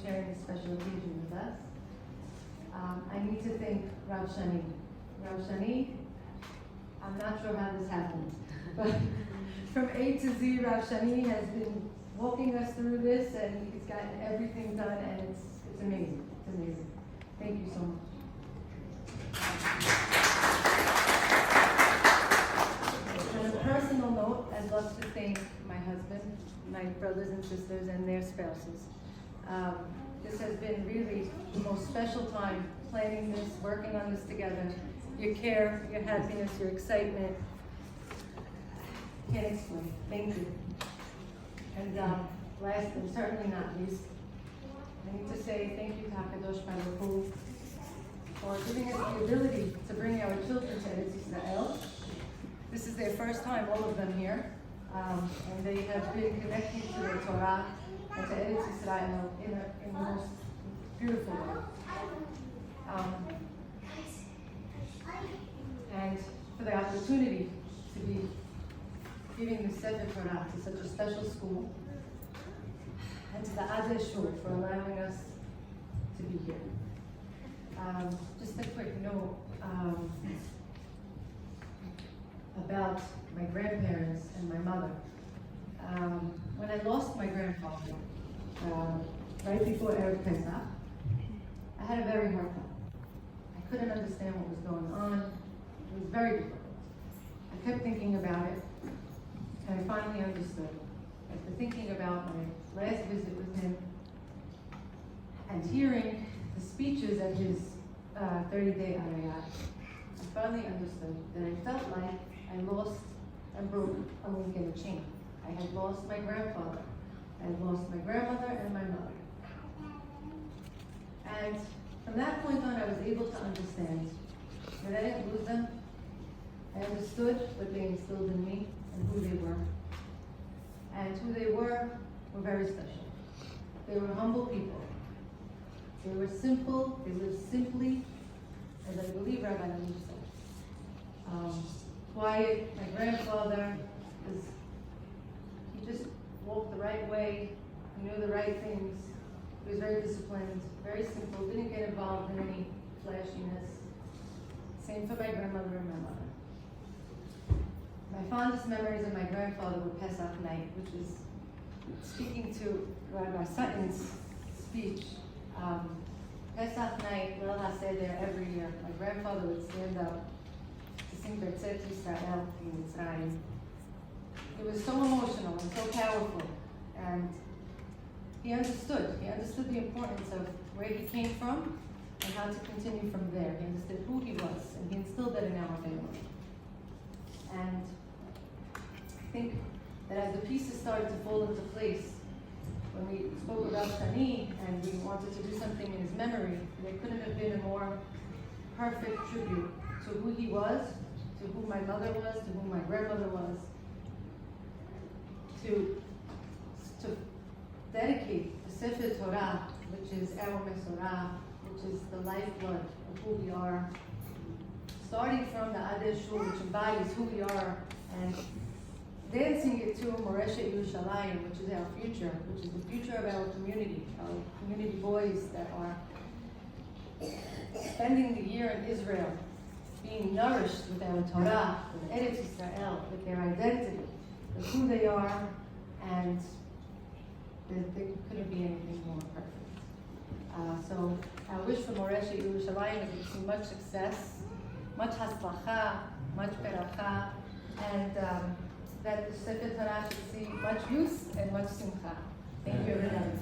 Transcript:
sharing this special occasion with us. I need to thank Rav Shani. Rav Shani, I'm not sure how this happened, but from A to Z, Rav Shani has been walking us through this, and he's gotten everything done, and it's amazing. It's amazing. Thank you so much. On a personal note, I'd love to thank my husband, my brothers and sisters, and their spouses. This has been really the most special time planning this, working on this together. Your care, your happiness, your excitement. Can't explain. Thank you. And last and certainly not least, I need to say thank you to HaKadosh Baruch Hu for giving us the ability to bring our children to Eretz Yisrael. This is their first time, all of them here, and they have been connecting to the Torah and to Eretz Yisrael in the most beautiful way. And for the opportunity to be giving the Sefer Torah to such a special school, and to the Adeh Shul for allowing us to be here. Just a quick note about my grandparents and my mother. When I lost my grandfather, right before Erev Pesach, I had a very hard time. I couldn't understand what was going on. It was very difficult. I kept thinking about it, and I finally understood. After thinking about my last visit with him and hearing the speeches at his 30-day Aliyah, I finally understood that I felt like I lost and broke a link in a chain. I had lost my grandfather, I had lost my grandmother and my mother. And from that point on, I was able to understand that I didn't lose them. I understood what they instilled in me and who they were. And who they were very special. They were humble people. They were simple, they lived simply, as I believe Rabbi Aimee said. Quiet. My grandfather he just walked the right way, he knew the right things, he was very disciplined, very simple, didn't get involved in any flashiness. Same for my grandmother and my mother. My fondest memories of my grandfather were Pesach night, which is speaking to Rabbi Sutton's speech. Pesach night, Leil HaSeder, every year, my grandfather would stand up to sing Betzet Yisrael in Mitzrayim. It was so emotional and so powerful, and he understood the importance of where he came from and how to continue from there. He understood who he was, and he instilled that in our family. And I think that as the pieces started to fall into place, when we spoke about Shani and we wanted to do something in his memory, there couldn't have been a more perfect tribute to who he was, to who my mother was, to who my grandmother was, to dedicate the Sefer Torah, which is our Mesorah, which is the lifeblood of who we are, starting from the Adeh Shul, which embodies who we are, and dancing it to Moreshet Yerushalayim, which is our future, which is the future of our community boys that are spending the year in Israel, being nourished with our Torah, with Eretz Yisrael, with their identity, with who they are, and there couldn't be anything more perfect. So I wish for Moreshet Yerushalayim that we see much success, much haslacha, much beracha, and that the Sefer Torah should see much use and much simcha. Thank you, everybody.